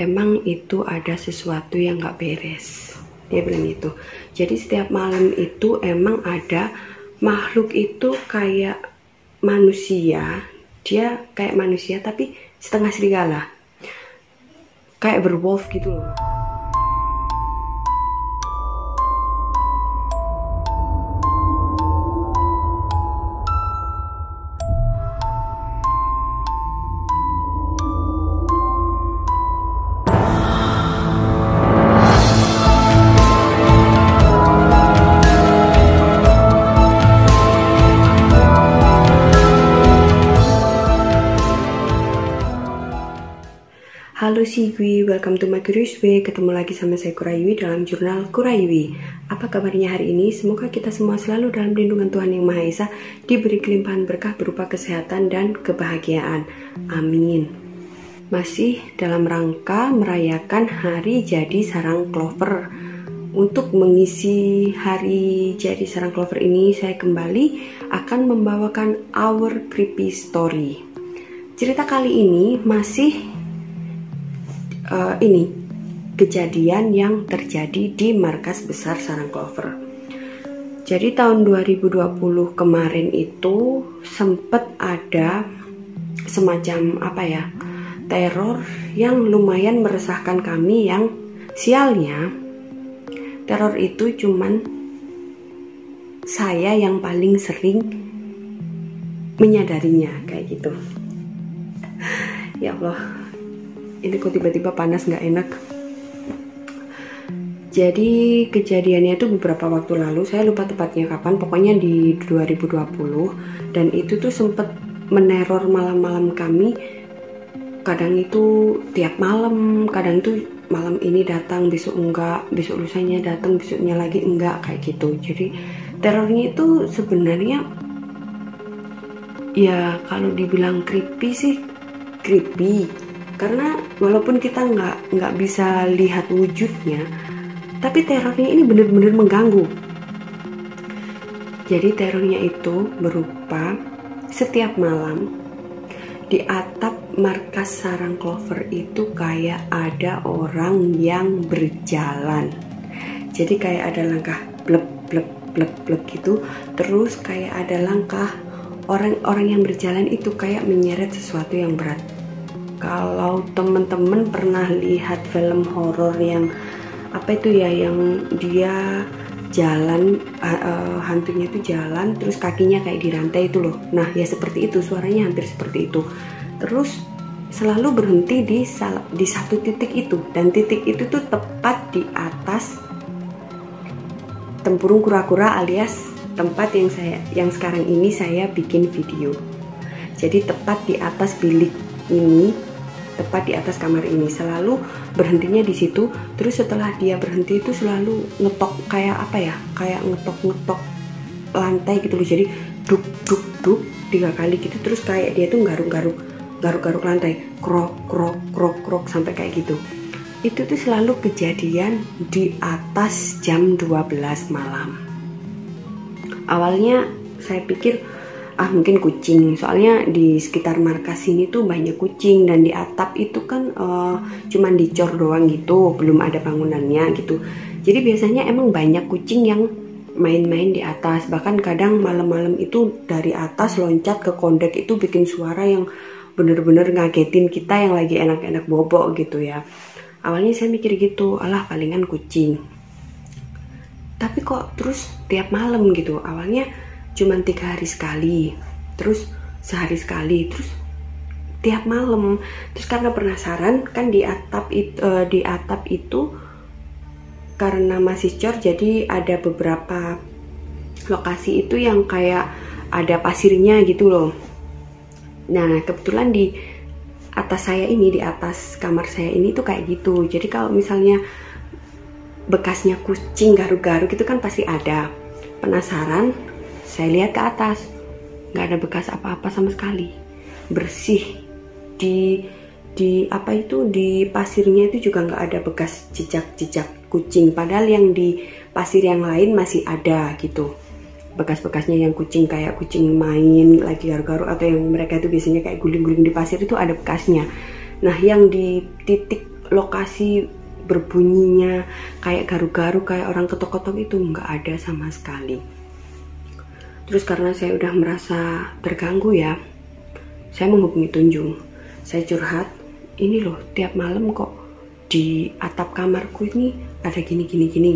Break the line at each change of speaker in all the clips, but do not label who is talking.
emang itu ada sesuatu yang gak beres. Dia bilang gitu. Jadi setiap malam itu emang ada makhluk itu kayak manusia. Dia kayak manusia tapi setengah serigala, kayak berwolf gitu loh. Halo Sigwi, welcome to my curious way. Ketemu lagi sama saya Kuraywi dalam jurnal Kuraywi. Apa kabarnya hari ini? Semoga kita semua selalu dalam lindungan Tuhan Yang Maha Esa, diberi kelimpahan berkah berupa kesehatan dan kebahagiaan. Amin. Masih dalam rangka merayakan hari jadi sarang clover. Untuk mengisi hari jadi sarang clover ini, saya kembali akan membawakan our creepy story. Cerita kali ini masih ini kejadian yang terjadi di markas besar sarang clover. Jadi tahun 2020 kemarin itu sempat ada semacam teror yang lumayan meresahkan kami, yang sialnya teror itu cuman saya yang paling sering menyadarinya kayak gitu. Ya Allah, ini kok tiba-tiba panas nggak enak. Jadi kejadiannya itu beberapa waktu lalu, saya lupa tepatnya kapan, pokoknya di 2020. Dan itu tuh sempet meneror malam-malam kami. Kadang itu tiap malam, kadang itu malam ini datang, besok enggak, besok lusanya datang, besoknya lagi enggak, kayak gitu. Jadi terornya itu sebenarnya ya kalau dibilang creepy sih creepy, karena walaupun kita nggak bisa lihat wujudnya, tapi terornya ini benar-benar mengganggu. Jadi terornya itu berupa setiap malam di atap markas sarang clover itu kayak ada orang yang berjalan. Jadi kayak ada langkah blek blek blek blek gitu, terus kayak ada langkah orang-orang yang berjalan itu kayak menyeret sesuatu yang berat. Kalau teman-teman pernah lihat film horor yang yang dia jalan, hantunya itu jalan terus kakinya kayak dirantai itu loh. Nah ya seperti itu, suaranya hampir seperti itu. Terus selalu berhenti di satu titik itu, dan titik itu tuh tepat di atas tempurung kura-kura alias tempat yang sekarang ini saya bikin video. Jadi tepat di atas bilik ini, tepat di atas kamar ini, selalu berhentinya di situ. Terus setelah dia berhenti itu selalu ngetok kayak kayak ngetok lantai gitu loh. Jadi duk duk duk 3 kali gitu, terus kayak dia tuh garuk lantai, krok krok krok krok sampai kayak gitu. Itu tuh selalu kejadian di atas jam 12 malam. Awalnya saya pikir mungkin kucing, soalnya di sekitar markas ini tuh banyak kucing, dan di atap itu kan cuman dicor doang gitu, belum ada bangunannya gitu. Jadi biasanya emang banyak kucing yang main-main di atas, bahkan kadang malam-malam itu dari atas loncat ke kondek itu bikin suara yang bener-bener ngagetin kita yang lagi enak-enak bobok gitu ya. Awalnya saya mikir gitu, alah palingan kucing. Tapi kok terus tiap malam gitu, awalnya cuman 3 hari sekali, terus sehari sekali, terus tiap malam. Terus karena penasaran kan di atap itu karena masih cor, jadi ada beberapa lokasi itu yang kayak ada pasirnya gitu loh. Nah kebetulan di atas saya ini, di atas kamar saya ini tuh kayak gitu. Jadi kalau misalnya bekasnya kucing garuk-garuk itu kan pasti ada. Penasaran, saya lihat ke atas, nggak ada bekas apa-apa sama sekali, bersih. Di pasirnya itu juga nggak ada bekas jejak kucing. Padahal yang di pasir yang lain masih ada gitu, bekas-bekasnya yang kucing, kayak kucing main lagi garuk-garuk, atau yang mereka itu biasanya kayak guling-guling di pasir itu ada bekasnya. Nah yang di titik lokasi berbunyinya kayak garu-garu, kayak orang ketok-ketok itu nggak ada sama sekali. Terus karena saya udah merasa terganggu ya, saya menghubungi Tunjung. Saya curhat, ini loh tiap malam kok di atap kamarku ini ada gini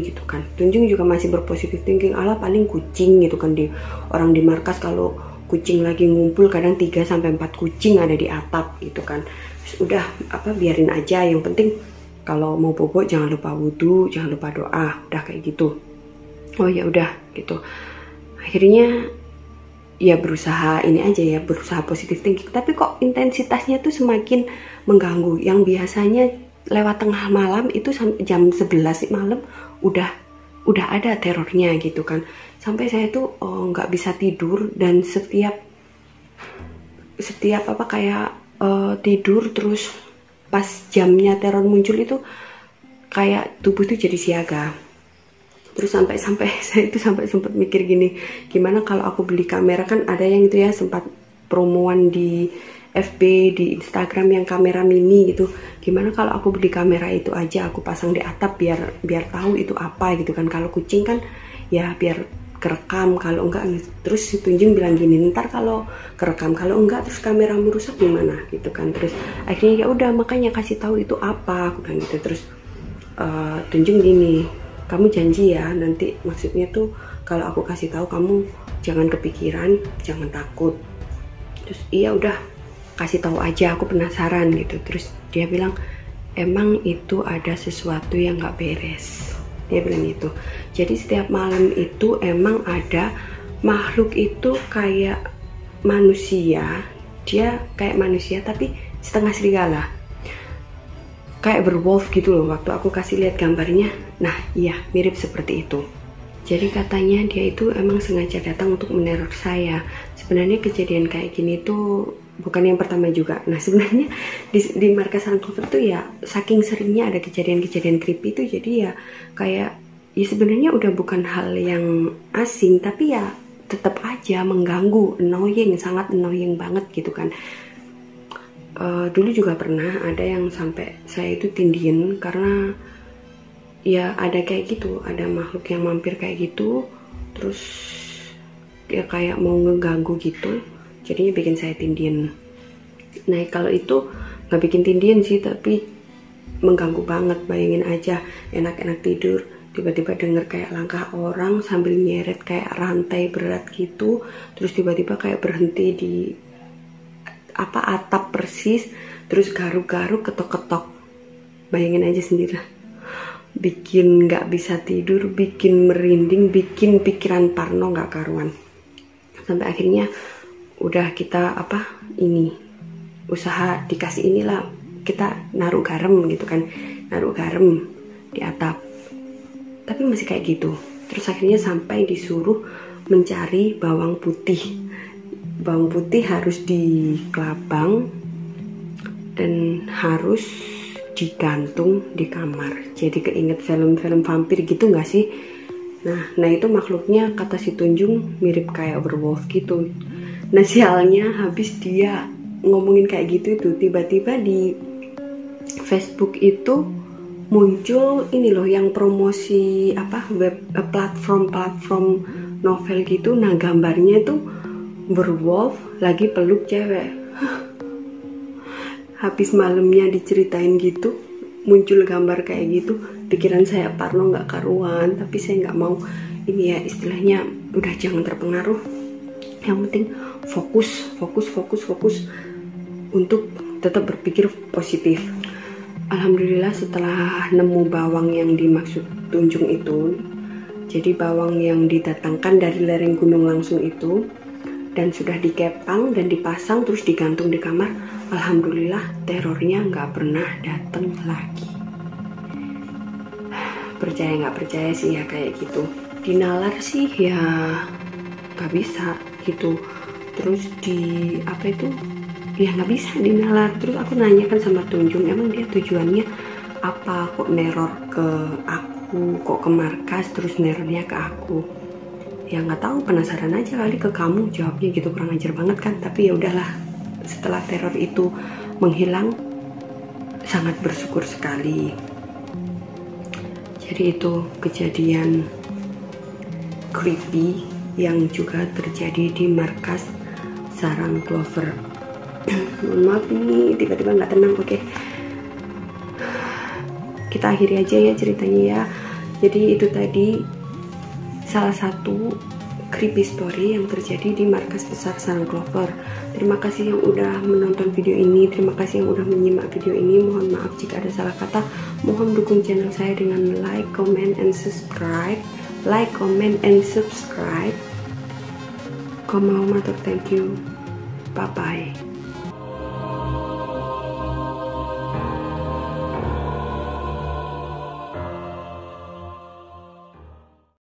gitu kan. Tunjung juga masih berpositif thinking, ala paling kucing gitu kan, di orang di markas kalau kucing lagi ngumpul kadang 3-4 kucing ada di atap gitu kan. Terus udah biarin aja, yang penting kalau mau bobo jangan lupa wudhu, jangan lupa doa, udah kayak gitu. Oh ya udah gitu. Akhirnya ya berusaha berusaha positif thinking, tapi kok intensitasnya tuh semakin mengganggu. Yang biasanya lewat tengah malam itu jam 11 malam udah ada terornya gitu kan. Sampai saya tuh nggak bisa tidur, dan setiap tidur terus pas jamnya teror muncul itu kayak tubuh tuh jadi siaga. Terus sampai saya itu sempat mikir gini, gimana kalau aku beli kamera, kan ada yang itu ya sempat promoan di FB, di Instagram yang kamera mini gitu. Gimana kalau aku beli kamera itu aja, aku pasang di atap biar tahu itu apa gitu kan. Kalau kucing kan ya biar kerekam, kalau enggak. Terus si Tunjung bilang gini, ntar kalau kerekam, kalau enggak terus kameramu rusak gimana gitu kan. Terus akhirnya ya udah, makanya kasih tahu itu apa, aku bilang gitu. Terus Tunjung gini, kamu janji ya nanti, maksudnya tuh kalau aku kasih tahu kamu jangan kepikiran, jangan takut. Terus iya udah, kasih tahu aja, aku penasaran gitu. Terus dia bilang, emang itu ada sesuatu yang nggak beres, dia bilang itu. Jadi setiap malam itu emang ada makhluk itu kayak manusia, dia kayak manusia tapi setengah serigala, kayak berwolf gitu loh. Waktu aku kasih lihat gambarnya, nah iya mirip seperti itu. Jadi katanya dia itu emang sengaja datang untuk meneror saya. Sebenarnya kejadian kayak gini tuh bukan yang pertama juga. Nah sebenarnya di markas Uncover tuh ya saking seringnya ada kejadian-kejadian creepy itu, jadi ya kayak ya sebenarnya udah bukan hal yang asing, tapi ya tetap aja mengganggu, annoying, sangat annoying banget gitu kan. Dulu juga pernah ada yang sampai saya itu tindihin karena ya ada kayak gitu, ada makhluk yang mampir kayak gitu, terus dia kayak mau ngeganggu gitu, jadinya bikin saya tindihin. Nah kalau itu nggak bikin tindihin sih, tapi mengganggu banget. Bayangin aja, enak-enak tidur tiba-tiba denger kayak langkah orang sambil nyeret kayak rantai berat gitu, terus tiba-tiba kayak berhenti di atap persis, terus garu-garu ketok-ketok. Bayangin aja sendiri, bikin nggak bisa tidur, bikin merinding, bikin pikiran parno nggak karuan. Sampai akhirnya udah kita usaha dikasih inilah, kita naruh garam gitu kan, naruh garam di atap, tapi masih kayak gitu. Terus akhirnya sampai disuruh mencari bawang putih. Bawang putih harus dikelabang dan harus digantung di kamar. Jadi keinget film-film vampir gitu nggak sih? Nah itu makhluknya kata si Tunjung mirip kayak werewolf gitu. Nah sialnya, habis dia ngomongin kayak gitu itu, tiba-tiba di Facebook itu muncul ini loh yang promosi platform novel gitu. Nah gambarnya itu werewolf lagi peluk cewek. Habis malamnya diceritain gitu, muncul gambar kayak gitu, pikiran saya parno nggak karuan. Tapi saya nggak mau ini ya, istilahnya udah jangan terpengaruh. Yang penting fokus untuk tetap berpikir positif. Alhamdulillah setelah nemu bawang yang dimaksud Tunjung itu, jadi bawang yang didatangkan dari lereng gunung langsung itu, dan sudah dikepang dan dipasang terus digantung di kamar, alhamdulillah terornya nggak pernah datang lagi. Percaya nggak percaya sih ya kayak gitu. Dinalar sih ya nggak bisa gitu. Terus ya nggak bisa dinalar. Terus aku nanyakan sama Tunjung, emang dia tujuannya apa kok neror ke aku, kok ke markas terus nerornya ke aku. Ya nggak tahu, penasaran aja kali ke kamu, jawabnya gitu, kurang ajar banget kan. Tapi ya udahlah, setelah teror itu menghilang sangat bersyukur sekali. Jadi itu kejadian creepy yang juga terjadi di markas sarang Clover. Mohon maaf ini tiba-tiba nggak tenang. Oke, kita akhiri aja ya ceritanya ya. Jadi itu tadi salah satu creepy story yang terjadi di markas besar sarang Clover. Terima kasih yang udah menonton video ini, terima kasih yang udah menyimak video ini. Mohon maaf jika ada salah kata. Mohon dukung channel saya dengan like, comment, and subscribe. Like, comment, and subscribe. Komau matur, thank you. Bye bye.